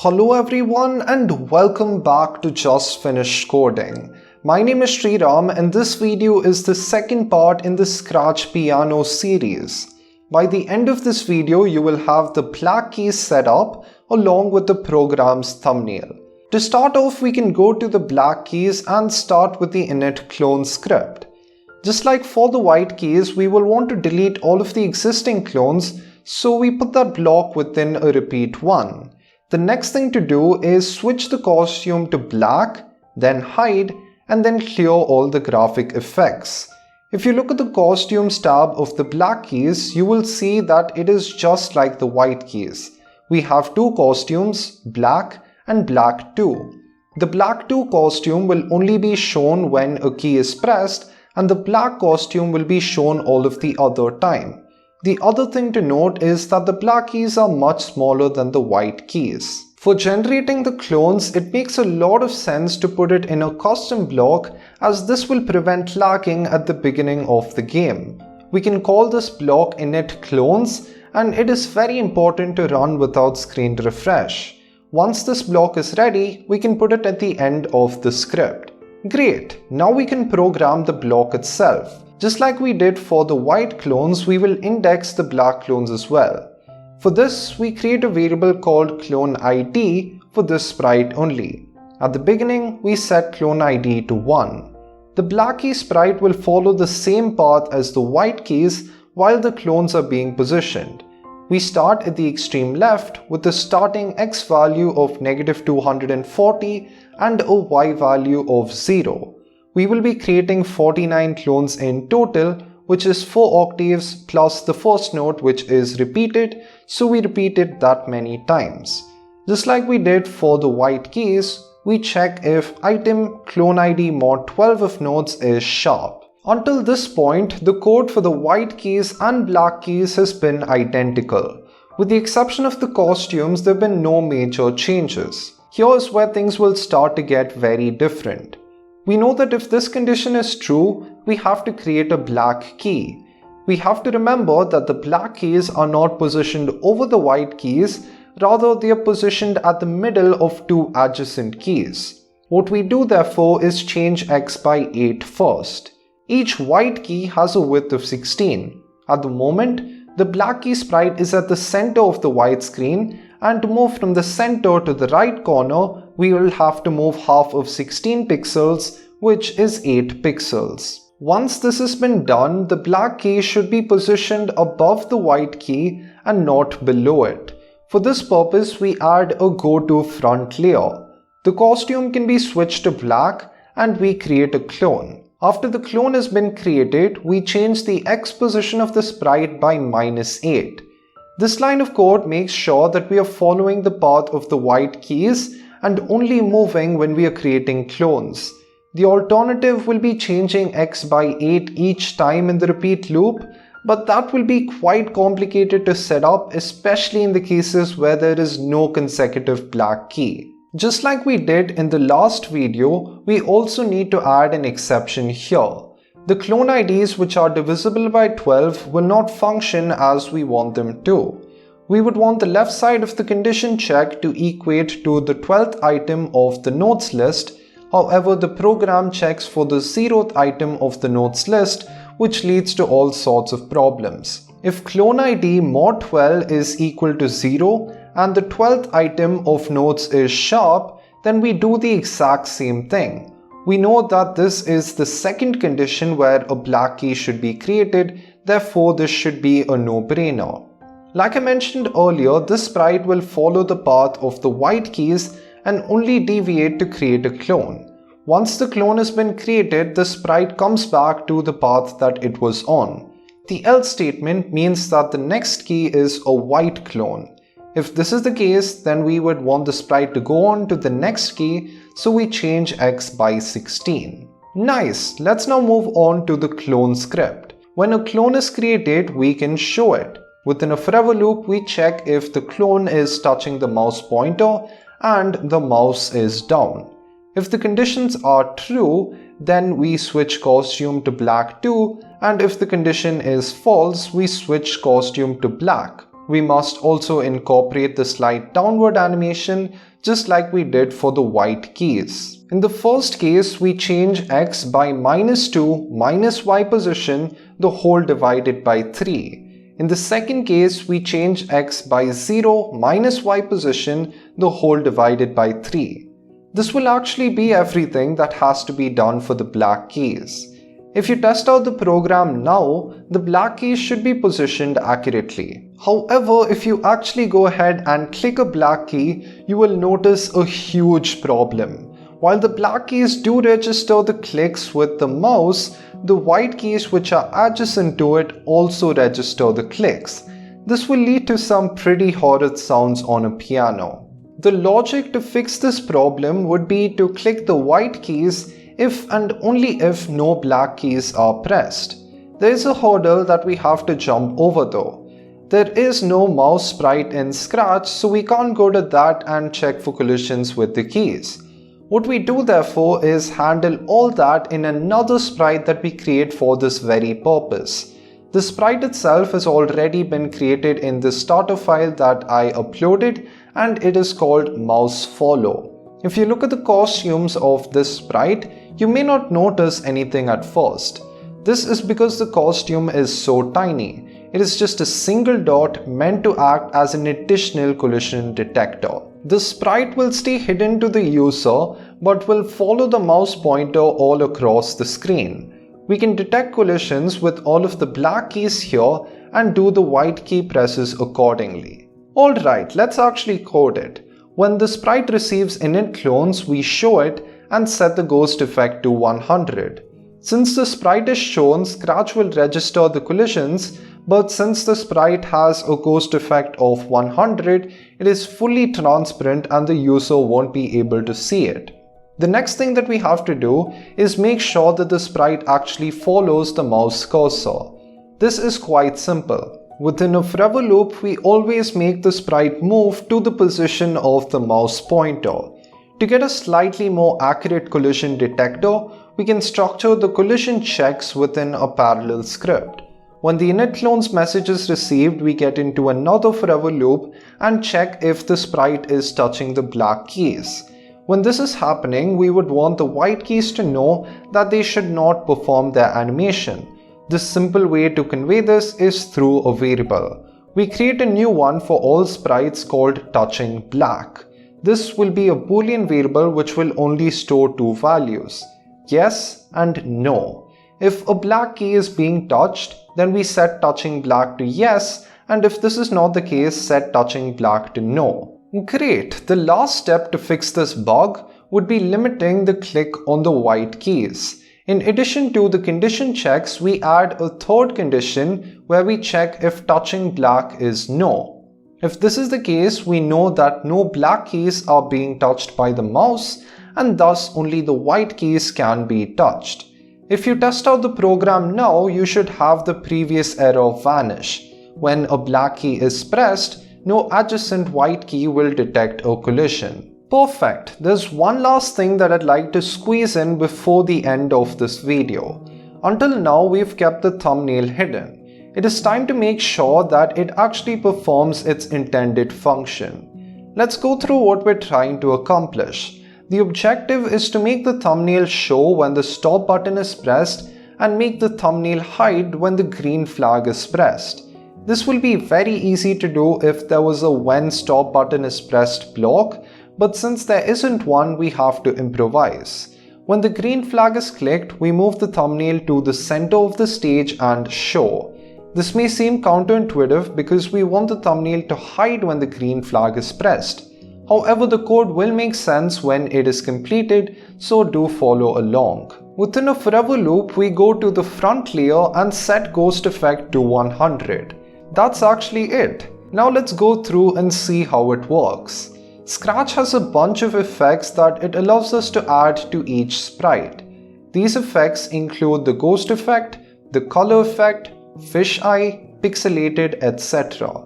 Hello everyone and welcome back to Just Finished Coding. My name is Sriram and this video is the second part in the Scratch Piano series. By the end of this video, you will have the black keys set up along with the program's thumbnail. To start off, we can go to the black keys and start with the init clone script. Just like for the white keys, we will want to delete all of the existing clones, so we put that block within a repeat one. The next thing to do is switch the costume to black, then hide, and then clear all the graphic effects. If you look at the costumes tab of the black keys, you will see that it is just like the white keys. We have two costumes, black and black 2. The black 2 costume will only be shown when a key is pressed, and the black costume will be shown all of the other time. The other thing to note is that the black keys are much smaller than the white keys. For generating the clones, it makes a lot of sense to put it in a custom block, as this will prevent lagging at the beginning of the game. We can call this block init clones, and it is very important to run without screen refresh. Once this block is ready, we can put it at the end of the script. Great, now we can program the block itself. Just like we did for the white clones, we will index the black clones as well. For this, we create a variable called clone ID for this sprite only. At the beginning, we set clone ID to 1. The black key sprite will follow the same path as the white keys while the clones are being positioned. We start at the extreme left with the starting x value of -240 and a y value of 0. We will be creating 49 clones in total, which is 4 octaves plus the first note, which is repeated, so we repeat it that many times. Just like we did for the white keys, we check if item clone ID mod 12 of notes is sharp. Until this point, the code for the white keys and black keys has been identical. With the exception of the costumes, there have been no major changes. Here's where things will start to get very different. We know that if this condition is true, we have to create a black key. We have to remember that the black keys are not positioned over the white keys, rather they are positioned at the middle of two adjacent keys. What we do therefore is change x by 8 first. Each white key has a width of 16. At the moment, the black key sprite is at the center of the white screen, and to move from the center to the right corner, we will have to move half of 16 pixels, which is 8 pixels. Once this has been done, the black key should be positioned above the white key and not below it. For this purpose, we add a go to front layer. The costume can be switched to black and we create a clone. After the clone has been created, we change the x position of the sprite by -8. This line of code makes sure that we are following the path of the white keys and only moving when we are creating clones. The alternative will be changing x by 8 each time in the repeat loop, but that will be quite complicated to set up, especially in the cases where there is no consecutive black key. Just like we did in the last video, we also need to add an exception here. The clone IDs which are divisible by 12 will not function as we want them to. We would want the left side of the condition check to equate to the 12th item of the notes list. However, the program checks for the 0th item of the notes list, which leads to all sorts of problems. If clone ID mod 12 is equal to 0 and the 12th item of notes is sharp, then we do the exact same thing. We know that this is the second condition where a black key should be created, therefore this should be a no-brainer. Like I mentioned earlier, this sprite will follow the path of the white keys and only deviate to create a clone. Once the clone has been created, the sprite comes back to the path that it was on. The else statement means that the next key is a white clone. If this is the case, then we would want the sprite to go on to the next key, so we change x by 16. Nice, let's now move on to the clone script. When a clone is created, we can show it. Within a forever loop, we check if the clone is touching the mouse pointer and the mouse is down. If the conditions are true, then we switch costume to black 2, and if the condition is false, we switch costume to black. We must also incorporate the slight downward animation just like we did for the white keys. In the first case, we change x by -2 minus y position, the whole divided by 3. In the second case, we change x by 0 minus y position, the whole divided by 3. This will actually be everything that has to be done for the black keys. If you test out the program now, the black keys should be positioned accurately. However, if you actually go ahead and click a black key, you will notice a huge problem. While the black keys do register the clicks with the mouse, the white keys which are adjacent to it also register the clicks. This will lead to some pretty horrid sounds on a piano. The logic to fix this problem would be to click the white keys if and only if no black keys are pressed. There is a hurdle that we have to jump over though. There is no mouse sprite in Scratch, so we can't go to that and check for collisions with the keys. What we do therefore is handle all that in another sprite that we create for this very purpose. The sprite itself has already been created in the starter file that I uploaded, and it is called mouse follow. If you look at the costumes of this sprite, you may not notice anything at first. This is because the costume is so tiny. It is just a single dot meant to act as an additional collision detector. The sprite will stay hidden to the user but will follow the mouse pointer all across the screen. We can detect collisions with all of the black keys here and do the white key presses accordingly. Alright, let's actually code it. When the sprite receives init clones, we show it and set the ghost effect to 100. Since the sprite is shown, Scratch will register the collisions, but since the sprite has a ghost effect of 100, it is fully transparent and the user won't be able to see it. The next thing that we have to do is make sure that the sprite actually follows the mouse cursor. This is quite simple. Within a forever loop, we always make the sprite move to the position of the mouse pointer. To get a slightly more accurate collision detector, we can structure the collision checks within a parallel script. When the init clones message is received, we get into another forever loop and check if the sprite is touching the black keys. When this is happening, we would want the white keys to know that they should not perform their animation. The simple way to convey this is through a variable. We create a new one for all sprites called touching black. This will be a boolean variable which will only store two values, yes and no. If a black key is being touched, then we set touching black to yes, and if this is not the case, set touching black to no. Great, the last step to fix this bug would be limiting the click on the white keys. In addition to the condition checks, we add a third condition where we check if touching black is no. If this is the case, we know that no black keys are being touched by the mouse and thus only the white keys can be touched. If you test out the program now, you should have the previous error vanish. When a black key is pressed, no adjacent white key will detect a collision. Perfect. There's one last thing that I'd like to squeeze in before the end of this video. Until now, we've kept the thumbnail hidden. It is time to make sure that it actually performs its intended function. Let's go through what we're trying to accomplish. The objective is to make the thumbnail show when the stop button is pressed and make the thumbnail hide when the green flag is pressed. This will be very easy to do if there was a when stop button is pressed block, but since there isn't one, we have to improvise. When the green flag is clicked, we move the thumbnail to the center of the stage and show. This may seem counterintuitive because we want the thumbnail to hide when the green flag is pressed. However, the code will make sense when it is completed, so do follow along. Within a forever loop, we go to the front layer and set ghost effect to 100. That's actually it. Now let's go through and see how it works. Scratch has a bunch of effects that it allows us to add to each sprite. These effects include the ghost effect, the color effect, fisheye, pixelated, etc.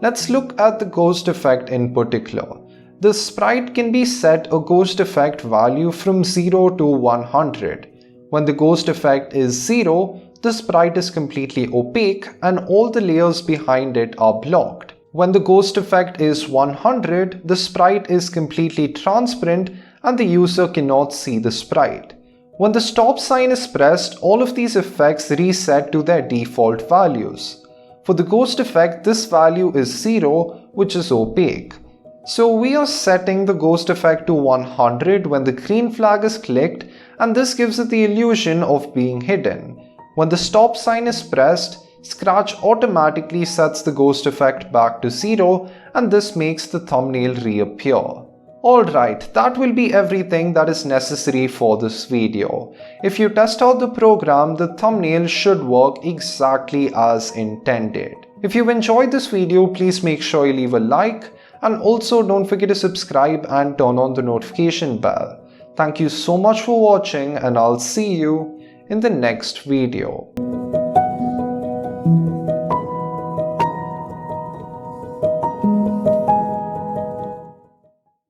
Let's look at the ghost effect in particular. The sprite can be set a ghost effect value from 0 to 100. When the ghost effect is 0, the sprite is completely opaque and all the layers behind it are blocked. When the ghost effect is 100, the sprite is completely transparent and the user cannot see the sprite. When the stop sign is pressed, all of these effects reset to their default values. For the ghost effect, this value is 0, which is opaque. So we are setting the ghost effect to 100 when the green flag is clicked, and this gives it the illusion of being hidden. When the stop sign is pressed, Scratch automatically sets the ghost effect back to 0, and this makes the thumbnail reappear. Alright, that will be everything that is necessary for this video. If you test out the program, the thumbnail should work exactly as intended. If you enjoyed this video, please make sure you leave a like, and also don't forget to subscribe and turn on the notification bell. Thank you so much for watching, and I'll see you in the next video.